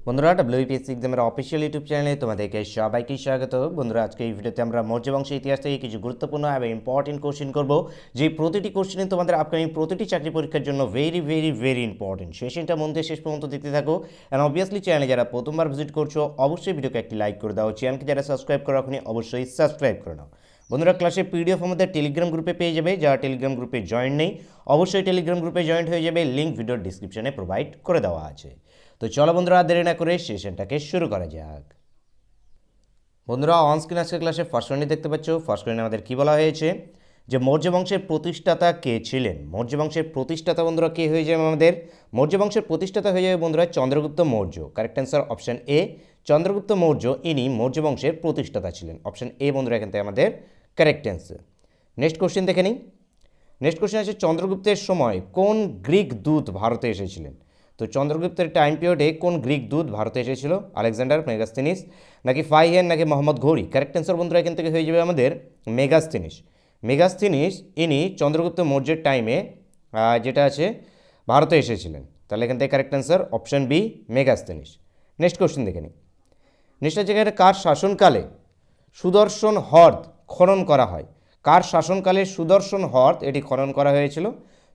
বন্ধুরা WBPSC এক্সামের official YouTube চ্যানেলে তোমাদেরকে সবাইকে স্বাগত। বন্ধুরা আজকে এই ভিডিওতে আমরা মৌর্য বংশের ইতিহাস থেকে কিছু গুরুত্বপূর্ণ এবং ইম্পর্টেন্ট কোশ্চেন করব, যে প্রতিটি কোশ্চেনে তোমাদের আপকামিং প্রতিটি চাকরি পরীক্ষার জন্য ভেরি ভেরি ভেরি ইম্পর্টেন্ট। সেশনটা মন দিয়ে শেষ পর্যন্ত দেখতে থাকো। অ্যান্ড অবভিয়াসলি চ্যানেলে যারা প্রথমবার ভিজিট করছো অবশ্যই ভিডিওকে একটি লাইক করে দাও, চ্যানেলকে যারা সাবস্ক্রাইব করে রাখুনি অবশ্যই সাবস্ক্রাইব করে নাও। বন্ধুরা ক্লাসে পিডিএফ আমাদের টেলিগ্রাম গ্রুপে পেয়ে যাবে, যারা টেলিগ্রাম গ্রুপে জয়েন নেই অবশ্যই টেলিগ্রাম গ্রুপে জয়েন্ট হয়ে যাবে, লিঙ্ক ভিডিওর ডিসক্রিপশনে প্রোভাইড করে দেওয়া আছে। তো চলো বন্ধুরা দেরি না করে সেশনটাকে শুরু করা যাক। বন্ধুরা অন স্ক্রিন আজকের ক্লাসে ফার্স্ট লাইনে দেখতে পাচ্ছ, ফার্স্ট লাইনে আমাদের কী বলা হয়েছে যে মৌর্য বংশের প্রতিষ্ঠাতা কে ছিলেন। মৌর্য বংশের প্রতিষ্ঠাতা বন্ধুরা কে হয়ে যাবে আমাদের? মৌর্য বংশের প্রতিষ্ঠাতা হয়ে যাবে বন্ধুরা Chandragupta Maurya. Correct answer option A, Chandragupta Maurya ইনি মৌর্য বংশের প্রতিষ্ঠাতা ছিলেন। অপশন এ বন্ধুরা এখান থেকে আমাদের কারেক্ট অ্যান্সার। নেক্সট কোশ্চেন দেখে নিই। নেক্সট কোশ্চেন আছে চন্দ্রগুপ্তের সময় কোন গ্রিক দূত ভারতে এসেছিলেন? তো চন্দ্রগুপ্তের টাইম পিরিয়ডে কোন গ্রিক দূত ভারতে এসেছিল? আলেকজান্ডার, মেগাস্তিনিস নাকি ফাইহেন নাকি মোহাম্মদ ঘোরি? কারেক্ট অ্যান্সার বন্ধুরা এখান থেকে হয়ে যাবে আমাদের মেগাস্তিনিস। মেগাস্তিনিস ইনি চন্দ্রগুপ্ত মৌর্যের টাইমে যেটা আছে ভারতে এসেছিলেন। তাহলে এখান থেকে correct answer option B, Megasthenes. Next question দেখে নিই। নেক্সট আছে এখানে কার শাসনকালে সুদর্শন হ্রদ খনন করা হয়? কার শাসনকালে সুদর্শন হ্রদ এটি খনন করা হয়েছিল?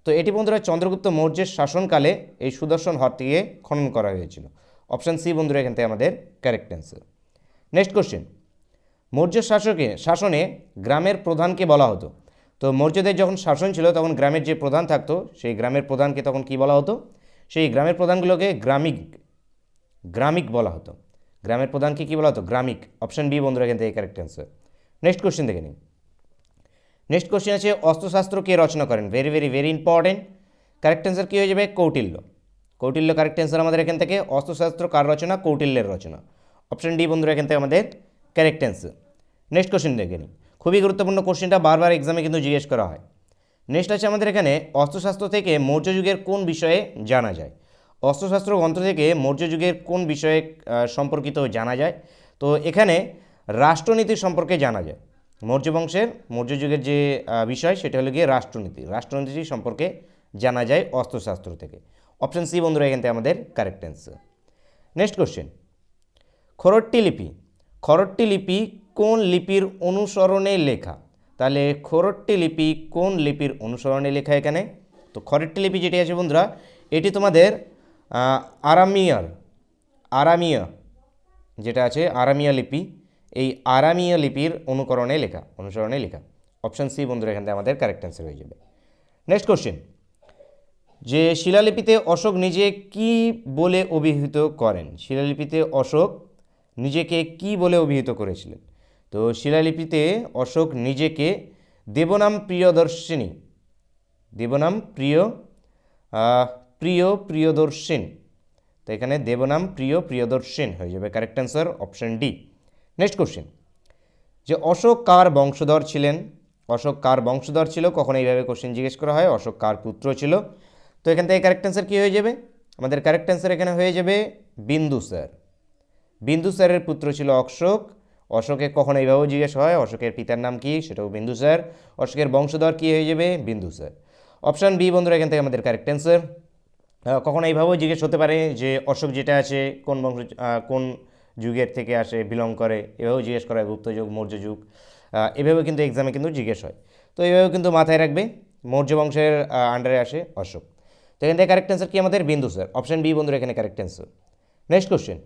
তো এটি বন্ধুরা চন্দ্রগুপ্ত মৌর্যের শাসনকালে এই সুদর্শন হ্রদটিকে খনন করা হয়েছিল। অপশান সি বন্ধুরা এখান থেকে আমাদের correct answer. Next question, Maurya শাসনে গ্রামের প্রধানকে বলা হতো? তো মৌর্যদের যখন শাসন ছিল তখন গ্রামের যে প্রধান থাকতো সেই গ্রামের প্রধানকে তখন কি বলা হতো? সেই গ্রামের প্রধানগুলোকে গ্রামিক বলা হতো। গ্রামের প্রধানকে কী বলা হতো? গ্রামিক। অপশান বি বন্ধুরা এখান থেকে কারেক্ট অ্যান্সার। নেক্সট কোশ্চেন দেখে নিন। নেক্সট কোশ্চেন আছে অস্ত্রশাস্ত্র কে রচনা করেন? Very very very important. Correct answer কী হয়ে যাবে? কৌটিল্য। কৌটিল্য কারেক্ট অ্যান্সার আমাদের এখান থেকে। অস্ত্রশাস্ত্র কার রচনা? কৌটিল্যের রচনা। অপশান ডি বন্ধুরা এখান থেকে আমাদের কারেক্ট অ্যান্সার। নেক্সট কোশ্চেন দেখে নিন। খুবই গুরুত্বপূর্ণ কোশ্চেনটা, বারবার এক্সামে কিন্তু জিজ্ঞেস করা হয়। নেক্সট আছে আমাদের এখানে অস্ত্রশাস্ত্র থেকে মৌর্য যুগের কোন বিষয়ে জানা যায়? অস্ত্রশাস্ত্র গ্রন্থ থেকে মৌর্য যুগের কোন বিষয়ে সম্পর্কিত জানা যায়? তো এখানে রাষ্ট্রনীতি সম্পর্কে জানা যায়। মৌর্য যুগের যে বিষয় সেটা হলো গিয়ে রাষ্ট্রনীতি সম্পর্কে জানা যায় অস্ত্রশাস্ত্র থেকে। অপশান সি বন্ধুরা এখান থেকে আমাদের কারেক্ট অ্যান্সার। নেক্সট কোশ্চেন, খরট্টি লিপি কোন লিপির অনুসরণে লেখা? তাহলে খরট্টি লিপি কোন লিপির অনুসরণে লেখা এখানে? তো খরট্টি লিপি যেটি আছে বন্ধুরা এটি তোমাদের আরামিয়া যেটা আছে আরামিয়া লিপি, এই আরামিয়া লিপির অনুসরণে লেখা। অপশান সি বন্ধুরা এখান থেকে আমাদের কারেক্ট অ্যান্সার হয়ে যাবে। নেক্সট কোশ্চেন, যে শিলালিপিতে অশোক নিজে কি বলে অভিহিত করেন? শিলালিপিতে অশোক নিজেকে কি বলে অভিহিত করেছিলেন? তো শিলালিপিতে অশোক নিজেকে দেবনাম প্রিয়দর্শিন, তো এখানে দেবনাম প্রিয়দর্শিন হয়ে যাবে correct answer option D. Next question, যে অশোক কার বংশধর ছিলেন? অশোক কার বংশধর ছিল? কখন এইভাবে কোশ্চেন জিজ্ঞেস করা হয়। অশোক কার পুত্র ছিল? তো এখান থেকে কারেক্ট অ্যান্সার কী হয়ে যাবে? আমাদের কারেক্ট অ্যান্সার এখানে হয়ে যাবে বিন্দুসারের পুত্র ছিল অশোক। অশোকে কখন এইভাবেও জিজ্ঞেস হয় অশোকের পিতার নাম কি? সেটাও বিন্দুসার। অশোকের বংশধর কী হয়ে যাবে? বিন্দুসার। অপশান বি বন্ধুরা এখান থেকে আমাদের কারেক্ট অ্যান্সার। কখন এইভাবেও জিজ্ঞেস হতে পারে যে অশোক যেটা আছে কোন যুগের থেকে আসে, বিলং করে, এভাবেও জিজ্ঞেস করা হয়, গুপ্ত যুগ, মৌর্য যুগ, এভাবেও কিন্তু এক্সামে কিন্তু জিজ্ঞেস হয়। তো এইভাবেও কিন্তু মাথায় রাখবে মৌর্য বংশের আন্ডারে আসে অশোক। তো এখান থেকে কারেক্ট অ্যান্সার কি আমাদের? বিন্দুসার। অপশান বি বন্ধুরা এখানে correct answer. Next question,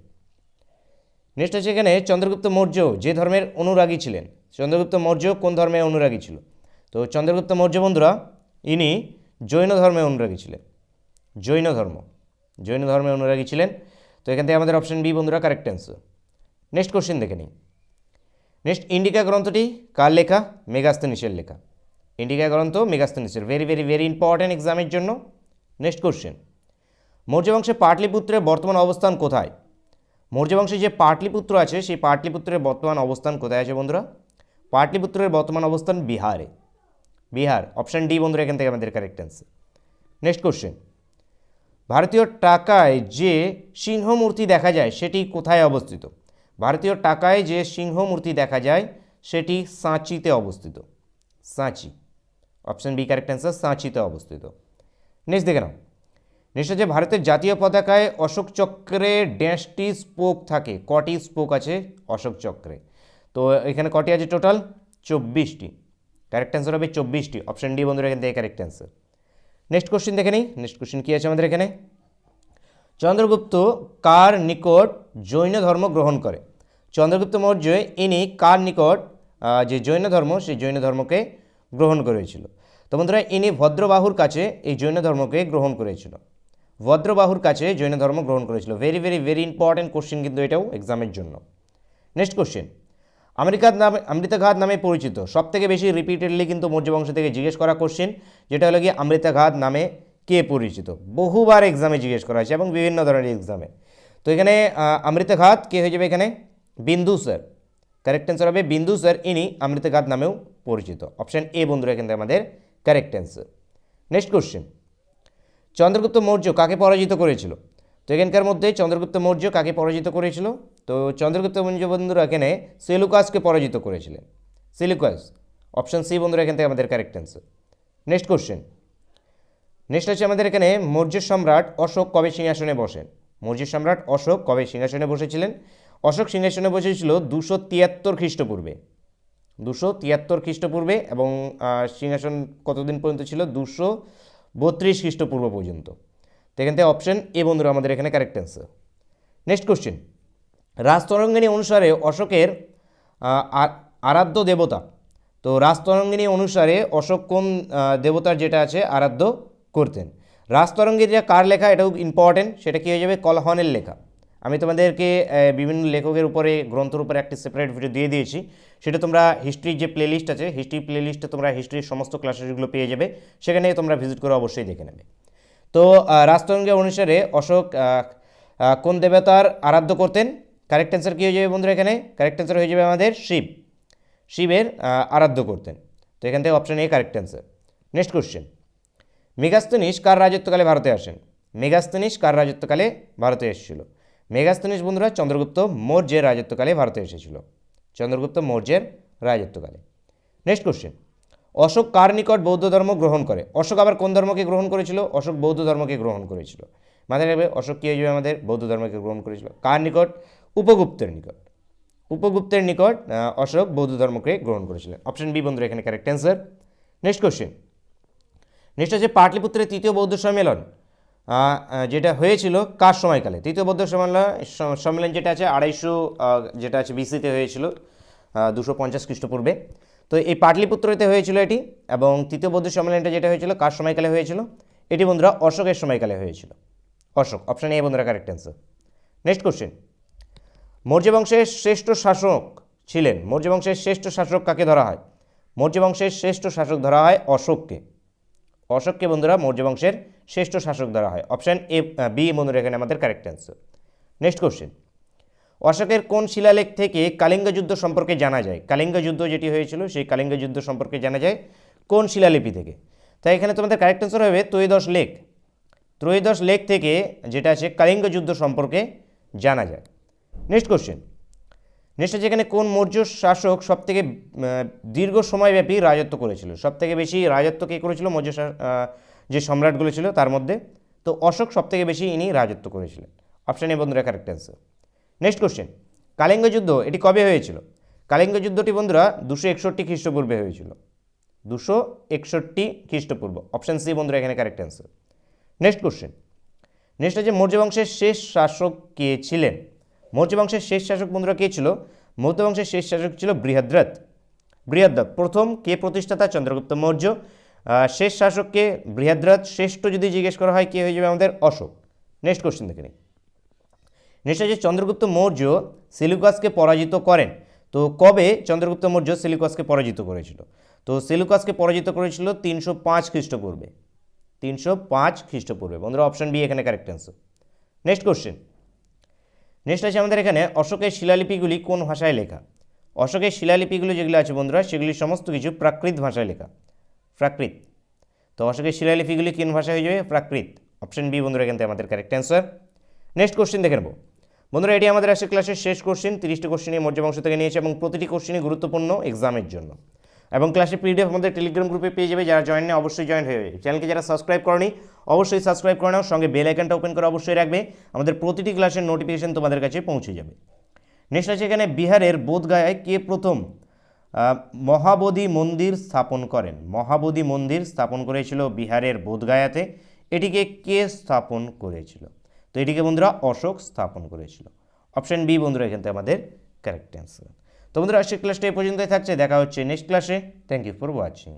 next আছে এখানে চন্দ্রগুপ্ত মৌর্য যে ধর্মের অনুরাগী ছিলেন? চন্দ্রগুপ্ত মৌর্য কোন ধর্মের অনুরাগী ছিল? তো চন্দ্রগুপ্ত মৌর্য বন্ধুরা ইনি জৈন ধর্মের অনুরাগী ছিলেন। জৈন ধর্মের অনুরাগী ছিলেন। তো এখান থেকে আমাদের অপশান বি বন্ধুরা কারেক্ট অ্যান্সার। নেক্সট কোশ্চেন দেখে নিই। নেক্সট, ইন্ডিকা গ্রন্থটি কার লেখা? মেগাস্তিনিসের লেখা। ইন্ডিকা গ্রন্থ মেগাস্তিনিসের। ভেরি ভেরি ভেরি ইম্পর্টেন্ট এক্সামের জন্য। নেক্সট কোশ্চেন, মৌর্য বংশে পাটলিপুত্রের বর্তমান অবস্থান কোথায়? মৌর্য বংশে যে পাটলিপুত্র আছে সেই পাটলিপুত্রের বর্তমান অবস্থান কোথায় আছে বন্ধুরা? পাটলিপুত্রের বর্তমান অবস্থান বিহার। অপশান ডি বন্ধুরা এখান থেকে আমাদের কারেক্ট অ্যান্সার। নেক্সট কোশ্চেন, ভারতীয় টাকায় যে সিংহ মূর্তি দেখা যায় সেটি কোথায় অবস্থিত? ভারতীয় টাকায় যে সিংহ মূর্তি দেখা যায় সেটি সাঁচিতে অবস্থিত। অপশান বি কারেক্ট অ্যান্সার, সাঁচিতে অবস্থিত। নেক্সট দেখে নাও। নেক্সট হচ্ছে ভারতের জাতীয় পতাকায় অশোক চক্রে ড্যাশটি স্পোক থাকে, কটি স্পোক আছে অশোক চক্রে? তো এখানে কটি আছে টোটাল? 24টি। কারেক্ট অ্যান্সার হবে 24টি, অপশন ডি বন্ধুরা এখান থেকে কারেক্ট অ্যান্সার। নেক্সট কোশ্চেন দেখে নিই। নেক্সট কোশ্চেন কী আছে আমাদের এখানে? চন্দ্রগুপ্ত কার নিকট জৈন ধর্ম গ্রহণ করে? চন্দ্রগুপ্ত মৌর্য ইনি কার নিকট যে জৈন ধর্ম, সেই জৈন ধর্মকে গ্রহণ করেছিল? তো বন্ধুরা ইনি ভদ্রবাহুর কাছে এই জৈন ধর্মকে গ্রহণ করেছিল। ভদ্রবাহুর কাছে জৈন ধর্ম গ্রহণ করেছিল। Very very very important question কিন্তু এটাও এক্সামের জন্য। নেক্সট কোশ্চেন, অমৃতঘাত নামে পরিচিত সবথেকে বেশি রিপিটেডলি কিন্তু মৌর্য বংশ থেকে জিজ্ঞেস করা কোশ্চেন, যেটা হলো গিয়ে অমৃতঘাত নামে কে পরিচিত? বহুবার এক্সামে জিজ্ঞেস করা হয়েছে এবং বিভিন্ন ধরনের এক্সামে। তো এখানে অমৃতঘাত কে হয়ে যাবে এখানে? বিন্দুসার। কারেক্ট অ্যান্সার হবে বিন্দুসার, ইনি অমৃতঘাত নামেও পরিচিত। অপশন এ বন্ধুরা এখান থেকে আমাদের correct answer. Next question, Chandragupta Maurya কাকে পরাজিত করেছিল? তো এখানকার মধ্যে চন্দ্রগুপ্ত মৌর্য কাকে পরাজিত করেছিল? তো চন্দ্রগুপ্ত মৌর্য বন্ধুরা এখানে সেলুকাসকে পরাজিত করেছিলেন। সেলুকাস, অপশন সি বন্ধুরা এখান থেকে আমাদের correct answer. Next question, next হচ্ছে আমাদের এখানে মৌর্য সম্রাট অশোক কবে সিংহাসনে বসেন? মৌর্য সম্রাট অশোক কবে সিংহাসনে বসেছিলেন? অশোক সিংহাসনে বসেছিল 273 খ্রিস্টপূর্বে। 273 খ্রিস্টপূর্বে এবং সিংহাসন কতদিন পর্যন্ত ছিল? 232 খ্রিস্টপূর্ব পর্যন্ত। তো এখান থেকে অপশন এ বন্ধুরা আমাদের এখানে correct answer. Next question, Rajatarangini অনুসারে অশোকের আরাধ্য দেবতা? তো রাজতরঙ্গিনী অনুসারে অশোক কোন দেবতার যেটা আছে আরাধ্য করতেন? রাজতরঙ্গিনীটা কার লেখা? এটাও ইম্পর্টেন্ট, সেটা কী হয়ে যাবে? কলহনের লেখা। আমি তোমাদেরকে বিভিন্ন লেখকের উপরে গ্রন্থের উপরে একটি সেপারেট ভিডিও দিয়ে দিয়েছি, সেটা তোমরা হিস্ট্রির যে প্লেলিস্ট আছে, হিস্ট্রি প্লেলিস্টে তোমরা হিস্ট্রির সমস্ত ক্লাসেসগুলো পেয়ে যাবে, সেখানে তোমরা ভিজিট করে অবশ্যই দেখে নেবে। তো রাজতরঙ্গী অনুসারে অশোক কোন দেবতার আরাধ্য করতেন? কারেক্ট অ্যান্সার কী হয়ে যাবে বন্ধুরা এখানে? কারেক্ট অ্যান্সার হয়ে যাবে আমাদের শিব। শিবের আরাধ্য করতেন। তো এখান থেকে option A correct answer. Next question, Megasthenes কার রাজত্বকালে ভারতে আসেন? মেগাস্তেনিস কার রাজত্বকালে ভারতে এসেছিল? মেগাস্তেনিস বন্ধুরা চন্দ্রগুপ্ত মৌর্যের রাজত্বকালে ভারতে এসেছিল। চন্দ্রগুপ্ত মৌর্যের রাজত্বকালে। নেক্সট কোশ্চেন, অশোক কার নিকট বৌদ্ধ ধর্ম গ্রহণ করে? অশোক আবার কোন ধর্মকে গ্রহণ করেছিল? অশোক বৌদ্ধ ধর্মকে গ্রহণ করেছিল। মাথায় রাখবে অশোক কী হয়ে যাবে আমাদের? বৌদ্ধ ধর্মকে গ্রহণ করেছিল। কার নিকট? উপগুপ্তের নিকট। উপগুপ্তের নিকট অশোক বৌদ্ধ ধর্মকে গ্রহণ করেছিলেন। অপশন বি বন্ধুরা এখানে correct answer. Next question, next হচ্ছে পাটলিপুত্রের তৃতীয় বৌদ্ধ সম্মেলন যেটা হয়েছিল কার সময়কালে? তৃতীয় বৌদ্ধ সম্মেলন যেটা আছে 250 যেটা আছে বিসিতে হয়েছিল, 250 খ্রিস্টপূর্বে। তো এই পাটলিপুত্রতে হয়েছিল এটি, এবং তৃতীয় বৌদ্ধ সম্মেলনটা যেটা হয়েছিল কার সময়কালে হয়েছিল? এটি বন্ধুরা অশোকের সময়কালে হয়েছিল। অশোক, অপশন এ বন্ধুরা correct answer. Next question, Maurya বংশের শ্রেষ্ঠ শাসক ছিলেন? মৌর্য বংশের শ্রেষ্ঠ শাসক কাকে ধরা হয়? মৌর্য বংশের শ্রেষ্ঠ শাসক ধরা হয় অশোককে। অশোককে বন্ধুরা মৌর্য বংশের শ্রেষ্ঠ শাসক ধরা হয়। অপশন এ বি বন্ধুরা এখানে আমাদের কারেক্ট অ্যান্সার। নেক্সট কোশ্চেন, অশোকের কোন শিলালেখ থেকে কালিঙ্গ যুদ্ধ সম্পর্কে জানা যায়? কালিঙ্গ যুদ্ধ যেটি হয়েছিল সেই কালিঙ্গ যুদ্ধ সম্পর্কে জানা যায় কোন শিলালিপি থেকে? তাই এখানে তোমাদের কারেক্ট অ্যান্সার হবে ত্রয়োদশ লেখ। ত্রয়োদশ লেখ থেকে যেটা আছে কালিঙ্গ যুদ্ধ সম্পর্কে জানা যায়। নেক্সট কোশ্চেন, নেক্সট হচ্ছে এখানে কোন মৌর্য শাসক সবথেকে দীর্ঘ সময়ব্যাপী রাজত্ব করেছিল? সবথেকে বেশি রাজত্ব কে করেছিল মৌর্য যে সম্রাটগুলো ছিল তার মধ্যে? তো অশোক সবথেকে বেশি ইনি রাজত্ব করেছিলেন। অপশন এ বন্ধুরা কারেক্ট অ্যান্সার। নেক্সট কোশ্চেন, কালিঙ্গ যুদ্ধ এটি কবে হয়েছিল? কালিঙ্গ যুদ্ধটি বন্ধুরা 261 খ্রিস্টপূর্বে হয়েছিল। 261 খ্রিস্টপূর্ব। অপশন সি বন্ধুরা এখানে correct answer. Next question, next হচ্ছে মৌর্য বংশের শেষ শাসক কে ছিলেন? মৌর্য বংশের শেষ শাসক বন্ধুরা কে ছিল? মৌর্য বংশের শেষ শাসক ছিল বৃহদ্রথ। বৃহদ্রথ প্রথম কে প্রতিষ্ঠাতা? চন্দ্রগুপ্ত মৌর্য। শেষ শাসককে বৃহদ্রথ। শ্রেষ্ঠ যদি জিজ্ঞেস করা হয় কে হয়ে যাবে আমাদের? অশোক। নেক্সট কোশ্চেন দেখে নিই। নেক্সট হচ্ছে চন্দ্রগুপ্ত মৌর্য সেলুকাসকে পরাজিত করেন। তো কবে চন্দ্রগুপ্ত মৌর্য সেলুকাসকে পরাজিত করেছিল? তো সেলুকাসকে পরাজিত করেছিল 305 খ্রিস্টপূর্বে। 305 খ্রিস্টপূর্বে বন্ধুরা, অপশন বি এখানে correct answer. Next question, next আছে আমাদের এখানে অশোকের শিলালিপিগুলি কোন ভাষায় লেখা? অশোকের শিলালিপিগুলি যেগুলো আছে বন্ধুরা সেগুলি সমস্ত কিছু প্রাকৃত ভাষায় লেখা। প্রাকৃত। তো অশোকের শিলালিপিগুলি কোন ভাষায় হয়ে যাবে? প্রাকৃত। অপশন বি বন্ধুরা এখান থেকে আমাদের কারেক্ট অ্যান্সার। নেক্সট কোশ্চেন দেখে নেব বন্ধুরা, এটি আমাদের আজকের ক্লাসের শেষ কোশ্চেন। 30টি কোশ্চেন মৌর্য বংশ থেকে নিয়েছে এবং প্রতিটি কোশ্চেনই গুরুত্বপূর্ণ এক্সামের জন্য। এবং ক্লাসের পিডিএফ আমাদের টেলিগ্রাম গ্রুপে পেয়ে যাবে। যারা জয়েন নেই অবশ্যই জয়েন হয়ে যাবে। চ্যানেলকে যারা সাবস্ক্রাইব করনি অবশ্যই সাবস্ক্রাইব করে নাও, সঙ্গে বেল আইকনটা ওপেন করে অবশ্যই রাখবে, আমাদের প্রতিটি ক্লাসের নোটিফিকেশন তোমাদের কাছে পৌঁছে যাবে। নেক্সট আছে এখানে বিহারের বোধগয়ায় কে প্রথম মহাবোধি মন্দির স্থাপন করেন? মহাবোধি মন্দির স্থাপন করেছিল বিহারের বোধগয়াতে। এটিকে কে স্থাপন করেছিল? তো এটিকে বন্ধুরা অশোক স্থাপন করেছিল। অপশন বি বন্ধুরা এখান থেকে আমাদের কারেক্ট অ্যান্সার। তো বন্ধুরা আজকের ক্লাসটা এই পর্যন্তই থাকছে, দেখা হচ্ছে নেক্সট ক্লাসে। Thank you for watching.